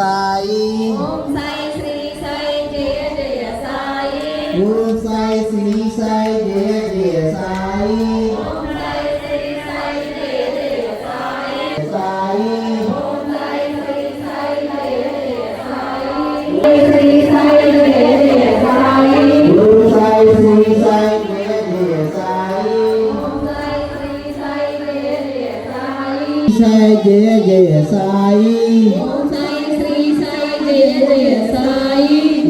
సాయి ఓం సాయి శ్రీ సాయి జయ జయ సాయి ఓం సాయి శ్రీ సాయి జయ జయ సాయి ఓం సాయి శ్రీ సాయి జయ జయ సాయి సాయి ఓం సాయి శ్రీ సాయి జయ జయ సాయి శ్రీ సాయి జయ జయ సాయి ఓం సాయి శ్రీ సాయి జయ జయ సాయి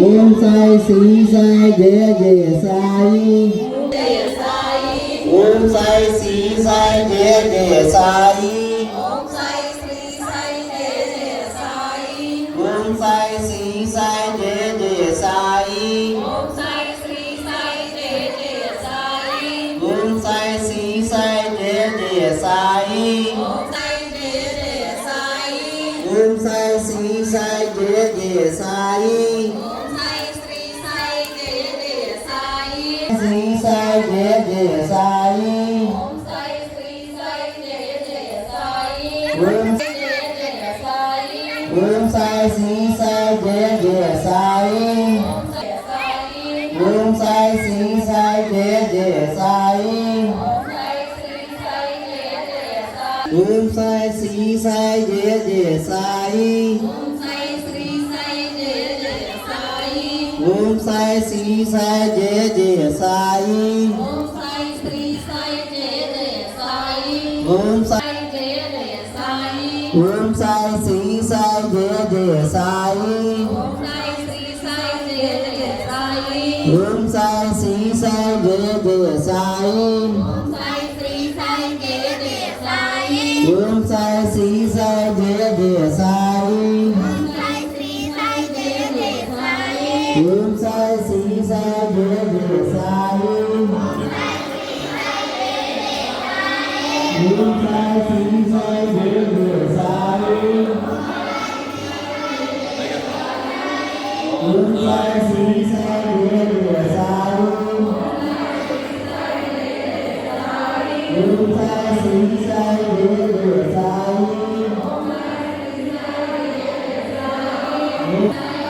ఓం సాయి శ్రీ సాయి జయ జయ సాయి సాయి జయ జయ సాయి ఓం సాయి శ్రీ సాయి జయ జయ సాయి ఓం సాయి శ్రీ సాయి జయ జయ సాయి జయ సాయి ఓం సాయి శ్రీ సాయి జయ జయ సాయి ఓం సాయి శ్రీ సాయి జయ జయ సాయి ఓం సాయి శ్రీ సాయి జయ జయ సాయి ఓం సాయి శ్రీ సాయి జయ జయ సాయి ఓం సాయి శ్రీ సాయి జయ జయ సాయి ఓం సాయి జయ జయ సాయి ఓం సాయి శ్రీ సాయి జయ జయ సాయి ఓం సాయి శ్రీ సాయి జయ జయ సాయి శ్రీ సాయి జయ జయ సాయి ఓం సాయి శ్రీ సాయి జయ జయ సాయి ఓం జయ జయ సాయి ఓం సాయి శ్రీ సాయి జయ జయ సాయి ఓం సాయి సాయి ఓం సాయి శ్రీ సాయి జయ జయ సాయి ఓం సాయి శ్రీ సాయి జయ జయ సాయి ఓం సాయి శ్రీ సాయి జయ జయ సాయి ఓం సాయి శ్రీ సాయి జయ జయ సాయి ఓం సాయి శ్రీ సాయి జయ జయ సాయి ఓం సాయి శ్రీ సాయి జయ జయ సాయి ఓం సాయి సాయి జయ జయ సాయి ఓం సాయి శ్రీ సాయి జయ జయ సాయి ఓం సాయి శ్రీ సాయి జయ జయ సాయి ఓం సాయి శ్రీ సాయి జయ జయ సాయి ఓం సాయి శ్రీ సాయి జయ జయ సాయి ఓం సాయి శ్రీ సాయి జయ జయ సాయి ఓం సాయి శ్రీ సాయి జయ జయ సాయి ఓం సాయి శ్రీ సాయి జయ జయ సాయి ఓం సాయి శ్రీ సాయి జయ జయ సాయి ఓం సాయి శ్రీ సాయి జయ జయ సాయి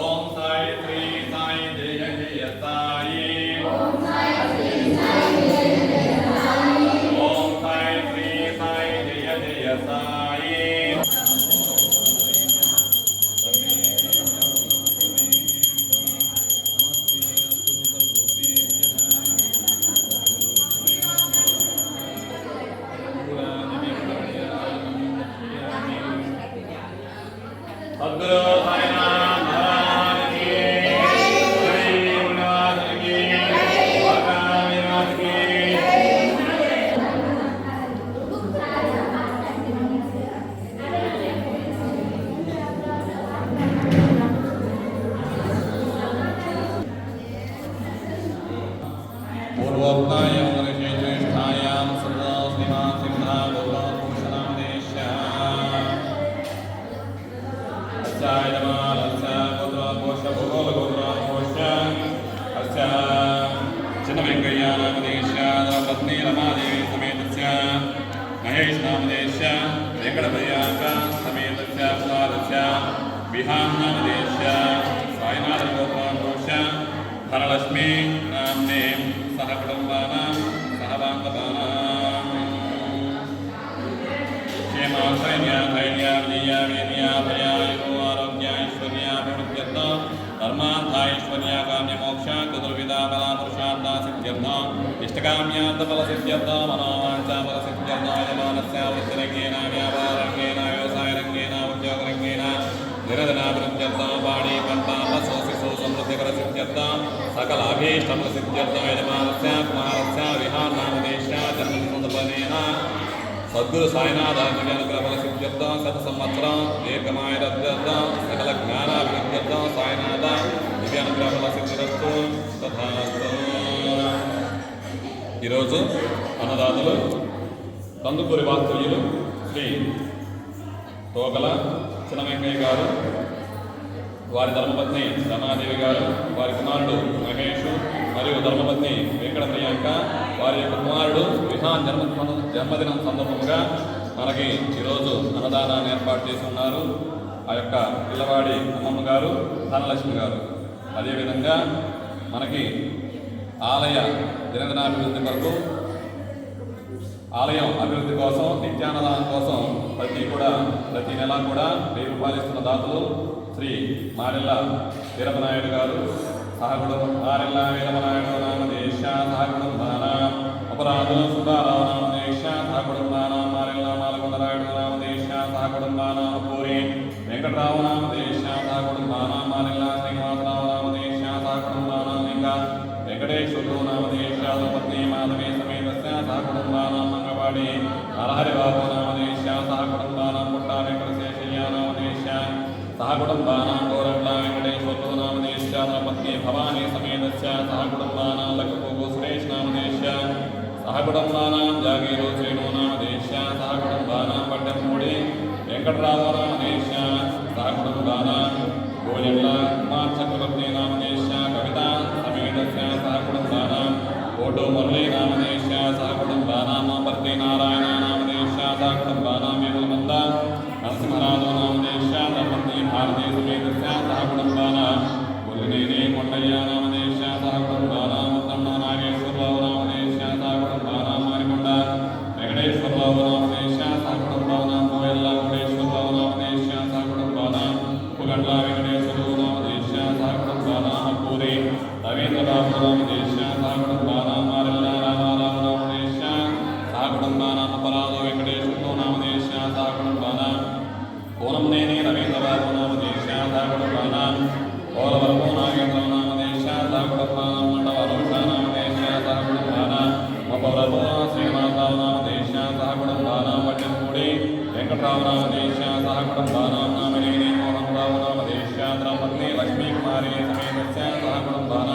ఓం సాయి శ్రీ సాయి జయ జయ సాయి ఓం సాయి శ్రీ సాయి జయ జయ సాయి ఓం సాయి శ్రీ సాయి జయ జయ సాయి సద్గురు సాయినాథ్ మహారాజ్ కి జై గురునాథ్ కి భగవాన్ కి పూర్వోక్తాయాం శ్రేష్ఠాయాం సర్వస్నివాసిమ్నా గౌరవభూషణాదేశ్య అస్యాయమానస్య గోత్రోద్ఘోష భూగోళగోత్రోద్ఘోష అస్య చిన్నవెంకయ్య నామదేశ్య పత్ని రమాదేవి సమేతస్య మహేష్ నామదేశ్య వెంకటప్రయాక సమేతస్య కుమారస్య విహాన్ నామదేశ్య సాయినాథ గోత్రోద్ఘోష ధనలక్ష్మి నామ్నే సహ కుటుంబానాం సహ బాంధవానాం క్షేమాశ్రయ ధైర్య విజయ వీర్య భయాయురో ఆరోగ్య ఐశ్వర్య అభివృద్ధ్యర్థ ధర్మార్థైశ్వర్య కామ్య మోక్ష చతుర్విధ బల పురుషార్థ సిద్ధ్యర్థ ఇష్టకామ్యార్థ ఫల సిద్ధ్యర్థ మనోవాంఛ ఫల సిద్ధ్యర్థ యజమానస్య వృత్తిరంగేన వ్యాపారంగేన వ్యవసాయరంగేన ఉద్యోగరంగేన నిరదనాభివృద్ధ్యర్థ పాడి పంట శోషిషు సమృద్ధికర సిద్ధ్యర్థ సకలాభీష్టఫల సిద్ధ్యర్థ యజమానస్య కుమారస్య విహాన్ నామదేశ్య జన్మదినోపనేన సద్గురు సాయినాథ దివ్యానుగ్రహఫల సిద్ధ్యర్థ శత సంవత్సరం దీర్ఘమాయురభ్యర్థ సకల జ్ఞానాభివృద్ధ్యర్థ సాయినాథ దివ్యానుగ్రహఫల సిద్ధిరస్తు తథాస్తు. ఈరోజు అన్నదాతలు కందుకూరి వాస్తవ్యులు శ్రీ తోకల చిన్నవెంకయ్య గారు, వారి ధర్మపత్ని రమాదేవి గారు, వారి కుమారుడు మహేష్ మరియు ధర్మపత్ని వెంకట ప్రియాంక, వారి యొక్క కుమారుడు విహాన్ జన్మదినం సందర్భంగా మనకి ఈరోజు అన్నదానాన్ని ఏర్పాటు చేసి ఉన్నారు. ఆ యొక్క పిల్లవాడి అమ్మమ్మ గారు ధనలక్ష్మి గారు. అదేవిధంగా మనకి ఆలయ దినదినాభివృద్ధి కొరకు, ఆలయం అభివృద్ధి కోసం, నిత్యాన్నదానం కోసం ప్రతి నెల కూడా 1000 రూపాయలు ఇస్తున్న దాతలు శ్రీ మారెల్ల వీరమనాయుడు గారు. సహకుడు మారెల్ల వీరమనాయుడు నామదేశ సహకుటుంబాన అపరాధుల సుబ్బారావు నామదేశ సహకుటుంబాన మారెల్ల మాలకొండరాయుడు నామదేశ సహకుటుంబాన పూరి వెంకటరావు నామదేశ సహకుటుంబాన మారెల్ల శ్రీనివాసరావు నామదేశ సహకుటుంబాన ఇంకా వెంకటేశ్వరుడు నామదేశ పత్ని మాధవి సమేతస్య సహకుటుంబాన మంగవాడి నరహరి బాబు నామదేశ సహకుటుంబాన పుట్ట వెంకటశేషయ్య నామదేశ సహకుటుంబాన గోరట్ల వెంకటేశ్వరుడు నామదేశ పత్ని భవానీ సమేతస్య సహకుటుంబాన లక్ష్మీ సురేష్ నామదేశ సహకుటుంబాన జాగీరు శ్రీను నామదేశ సహకుటుంబాన పట్టెమూడి వెంకటరావు నామదేశ సహకుటుంబాన గోళెంల కుమార్ చక్రవర్తి నామదేశ కవిత సమేతస్య సహకుటుంబాన కోటో మురళీ నామదేశ సహకుటుంబాన మాపర్తి నారాయణ నామదేశ సహకుటుంబాన వేములమంద నరసింహరాజు నామదేశ దంపతి భారతీ సమేతస్య సహకుటుంబాన కొల్లినేని కొండయ్య నామదేశ సహకుటుంబాన ముత్తమ్మ నాగేశ్వరరావు నామదేశ సహకుటుంబాన మారికొండ వెంకటేశ్వరరావు నామదేశ సహకుటుంబాన కోయల్ల వెంకటేశ్వరరావు నామదేశ సహకుటుంబాన ఉప్పుగండ్ల వెంకటేశ్వరరావు నామదేశ సహకుటుంబాన పూరి రవీంద్రబాబు నామదేశ సహకుటుంబాన మారెల్ల రామారావు నామదేశ సహకుటుంబాన అపరాధ వెంకటేశ్వరరావు నామదేశ సహకుటుంబాన కోనంనేని రవీంద్రబాబు నామదేశ సహకుటుంబాన పోలవరపు నాగేంద్రరావు నామదేశ సహకుటుంబాన మండవ రోష నామదేశ సహకుటుంబాన మొప్పవరపు శ్రీనివాసరావు నామదేశ సహకుటుంబాన పట్టెంపూడి వెంకటరావు నామదేశ సహకుటుంబాన నామినేని మోహన్రావు నామదేశ ద్రౌపది లక్ష్మీకుమారి సమేతస్య సహకుటుంబాన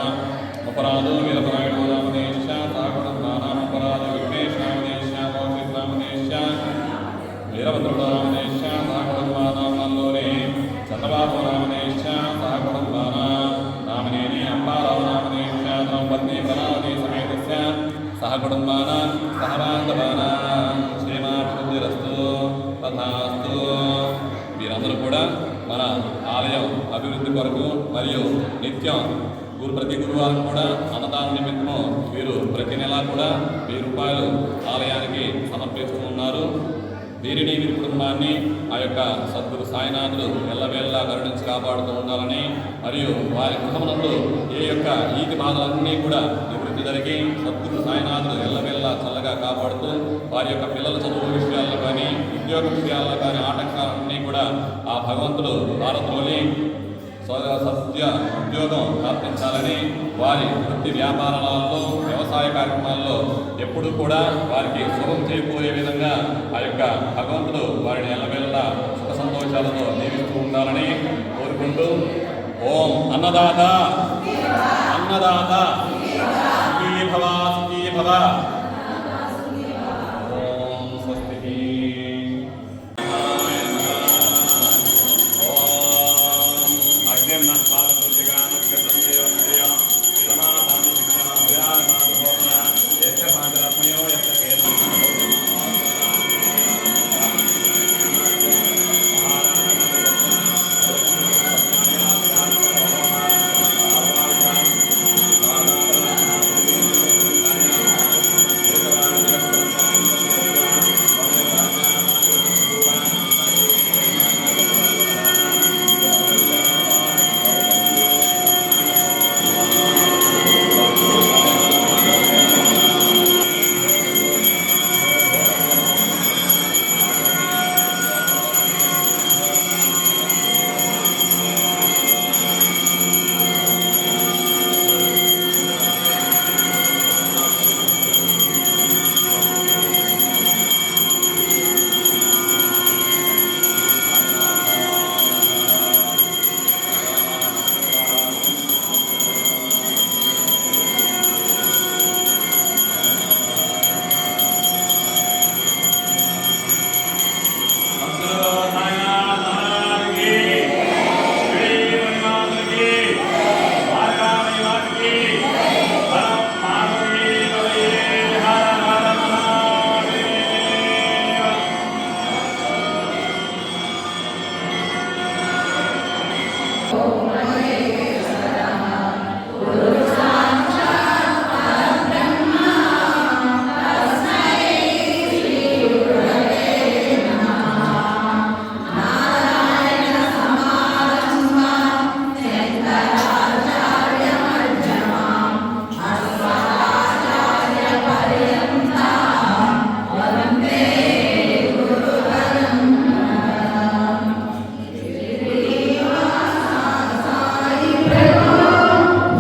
అపరాధు వీరపనాయుడు నామదేశ సహకుటుంబాన అపరాధు విఘ్నేష్ నామదేశ మౌసిక్ నామదేశ వీరభద్రుడు నామదేశ సహకుటుంబాన నల్లూరి చంద్రబాబు నామదేశ సహకుటుంబాన నామినేని అంబారావు నామదేశ ద్రౌపది ప్రణావతి సమేతస్య సహకుటుంబాన సహబాంధవాన శ్రీమాభివృద్ధిరస్తు తథాస్తు. వీరందరూ కూడా మన ఆలయం అభివృద్ధి కొరకు మరియు నిత్యం ప్రతి గురువారం కూడా అన్నదాన నిమిత్తము వీరు ప్రతి నెల కూడా 1000 రూపాయలు ఆలయానికి సమర్పిస్తూ ఉన్నారు. వీరిని వీరి కుటుంబాన్ని ఆ యొక్క సద్గురు సాయినాథుడు ఎల్లవేళ్ళ కరుణించి కాపాడుతూ ఉండాలని, మరియు వారి గృహమునందు ఏ యొక్క ఈతి బాధలన్నీ కూడా నివృత్తి జరిగి సద్గురు సాయినాథుడు ఎల్లవేళ్ళ చల్లగా కాపాడుతూ వారి యొక్క పిల్లల చదువు విషయాల్లో కానీ, ఉద్యోగ విషయాల్లో కానీ ఆటంకాలన్నీ కూడా ఆ భగవంతుడు భారత్లోని సత్య ఉద్యోగం ప్రాప్తించాలని, వారి వృత్తి వ్యాపారాలలో వ్యవసాయ కార్యక్రమాల్లో ఎప్పుడూ కూడా వారికి శుభం చేకూరే విధంగా ఆ యొక్క భగవంతుడు వారిని ఎల్లవేళ్ళ సుఖ సంతోషాలతో దీవిస్తూ ఉండాలని కోరుకుంటూ, ఓం అన్నదాత అన్నదాత సుఖీ భవ సుఖీ భవ. ఓం స్వస్తి.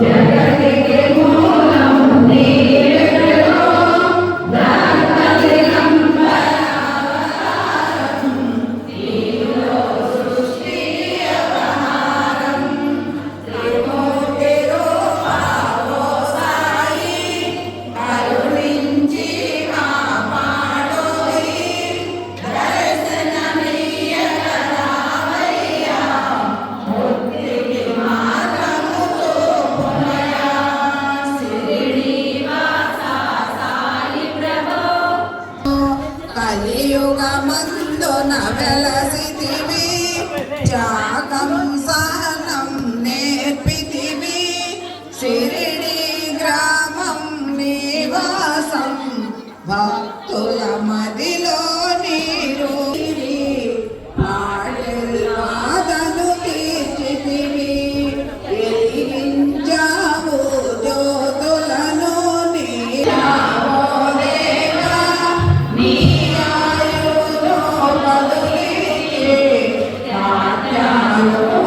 జగతికి మూలం నీవెన్నడో దిగంబరావతారం నీలో సృష్టి అవతారం త్రిమూర్తి రూపావో సాయి కరుణించి కాపాడోయి దర్శనమీయక రావయ్యా ముక్తికి మార్గము చూపుమయ్యా శ్రీనివాస సాయి ప్రభో కలియుగమందున వెలసితివి త్యాగం సహనం నేర్పితివి షిరిడి గ్రామం నివాసం భక్తుల మదిలో నీరు ఆడను తీర్చితివి వెలిగించావు జ్యోతులను నీరావో దేవా నీ ఆయుధో బదులికి నాట్యాలు